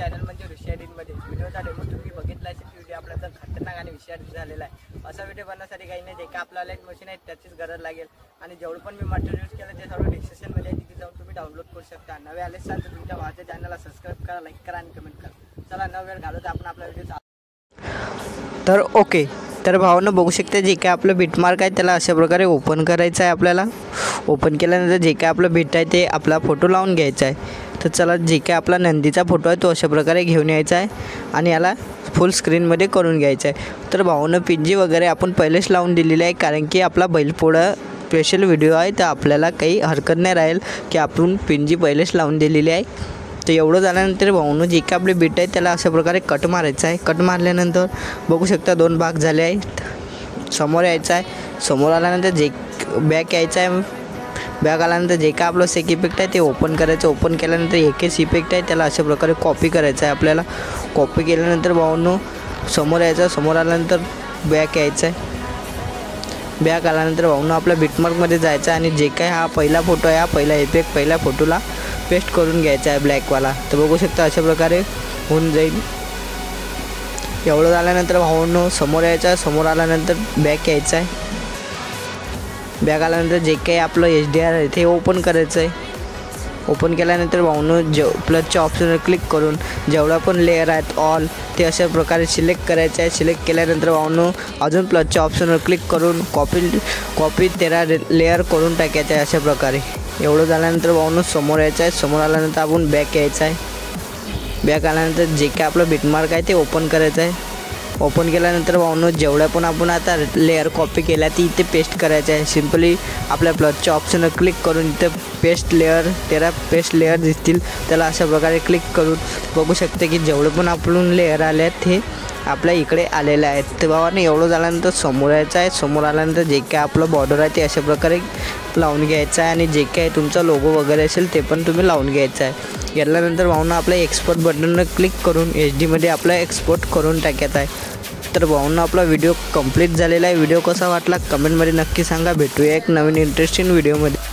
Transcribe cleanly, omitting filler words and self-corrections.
Channel म्हणजे ऋषी एडिटमध्ये व्हिडिओचा demo तुम्ही बघितला असेल. व्हिडिओ आपला तर खतरनाक आणि विषयार्थ झालेला आहे. असा व्हिडिओ बनवण्यासाठी काही नाही, जे का आपल्याला एक मशीन आहे त्याचीच गरज लागेल. आणि जेवढं पण मी मटेरियल यूज केलं ते सर्व डिस्क्रिप्शनमध्ये आहे, तिथे जाऊन तुम्ही डाउनलोड करू शकता. नवे आले असाल तर तुमच्या माझ्या चॅनलला सबस्क्राईब करा, लाईक करा आणि कमेंट करा. चला न वेळ घालवता आपण आपला व्हिडिओ तर ओके, तर भावांनो बघू शकते जे काय आपलं बिटमार्क आहे त्याला अशा प्रकारे ओपन करायचं आहे. आपल्याला ओपन केल्यानंतर जे काय आपलं बिट आहे ते आपला फोटो लावून घ्यायचा आहे. तर चला, जे काय आपला नंदीचा फोटो आहे तो अशा प्रकारे घेऊन यायचा आहे आणि याला फुल स्क्रीनमध्ये करून घ्यायचं आहे. तर भावांनो पिंजी वगैरे आपण पहिलेच लावून दिलेली आहे, कारण की आपला बैलपोळा स्पेशल व्हिडिओ आहे, तर आपल्याला काही हरकत नाही राहील की आपण पिंजी पहिलेच लावून दिलेली आहे. तर एवढं झाल्यानंतर भावांनो जे काय आपले बीट आहे त्याला अशा प्रकारे कट मारायचं आहे. कट मारल्यानंतर बघू शकता 2 भाग झाले आहेत. समोर यायचं आहे. समोर आल्यानंतर जे बॅक यायचं आहे. बॅक आल्यानंतर जे काय आपलं सेक इफेक्ट आहे ते ओपन करायचं. ओपन केल्यानंतर एकच इफेक्ट आहे त्याला अशा प्रकारे कॉपी करायचं आहे. आपल्याला कॉपी केल्यानंतर भावांनो समोर यायचं. समोर आल्यानंतर बॅक यायचं आहे. बॅक आल्यानंतर भावांनो आपल्या बिटमार्कमध्ये जायचं आहे आणि जे काय हा पहिला फोटो आहे, हा पहिला इफेक्ट पहिल्या फोटोला पेस्ट करून घ्यायचा आहे ब्लॅकवाला. तर बघू शकता अशा प्रकारे होऊन जाईल. एवढं झाल्यानंतर भावांनो समोर यायचं आहे. समोर आल्यानंतर बॅक यायचं आहे. बॅक आल्यानंतर जे काही आपलं HDR आहे ते ओपन करायचं आहे. ओपन केल्यानंतर भावांनो प्लसच्या ऑप्शनवर क्लिक करून जेवढा पण लेअर आहेत ऑल ते अशा प्रकारे सिलेक्ट करायचं आहे. सिलेक्ट केल्यानंतर भावांनो अजून प्लसच्या ऑप्शनवर क्लिक करून कॉपी 13 लेअर करून टाकायचं आहे अशा प्रकारे. एवढं झाल्यानंतर भावांनो समोर यायचं आहे. समोर आल्यानंतर आपण बॅक यायचं आहे. बॅक आल्यानंतर जे काय आपलं बिटमार्क आहे ते ओपन करायचं आहे. ओपन केल्यानंतर भावांनो जेवढ्या पण आपण आता लेअर कॉपी केल्या ती इथे पेस्ट करायचं आहे. सिम्पली आपल्या प्लसच्या ऑप्शनवर क्लिक करून इथे पेस्ट लेअर 13 पेस्ट लेअर दिसतील त्याला अशा प्रकारे क्लिक करून बघू शकते की जेवढे पण आपण लेअर आले आहेत ते आपल्या इकडे आलेले आहेत. तर भावांनो एवढं झाल्यानंतर समोर यायचं आहे. समोर आल्यानंतर जे काय आपलं बॉर्डर आहे ते अशा प्रकारे लावून घ्यायचं आहे आणि जे काय तुमचा लोगो वगैरे असेल ते पण तुम्ही लावून घ्यायचं आहे. घेतल्यानंतर भावांनो आपल्या एक्सपोर्ट बटनवर क्लिक करून HD आपला एक्सपोर्ट करून टाकायचं आहे. तर भावांनो आपला व्हिडिओ कंप्लीट झालेला आहे. व्हिडिओ कसा वाटला कमेंटमध्ये नक्की सांगा. भेटूया एक नवीन इंटरेस्टिंग व्हिडिओमध्ये.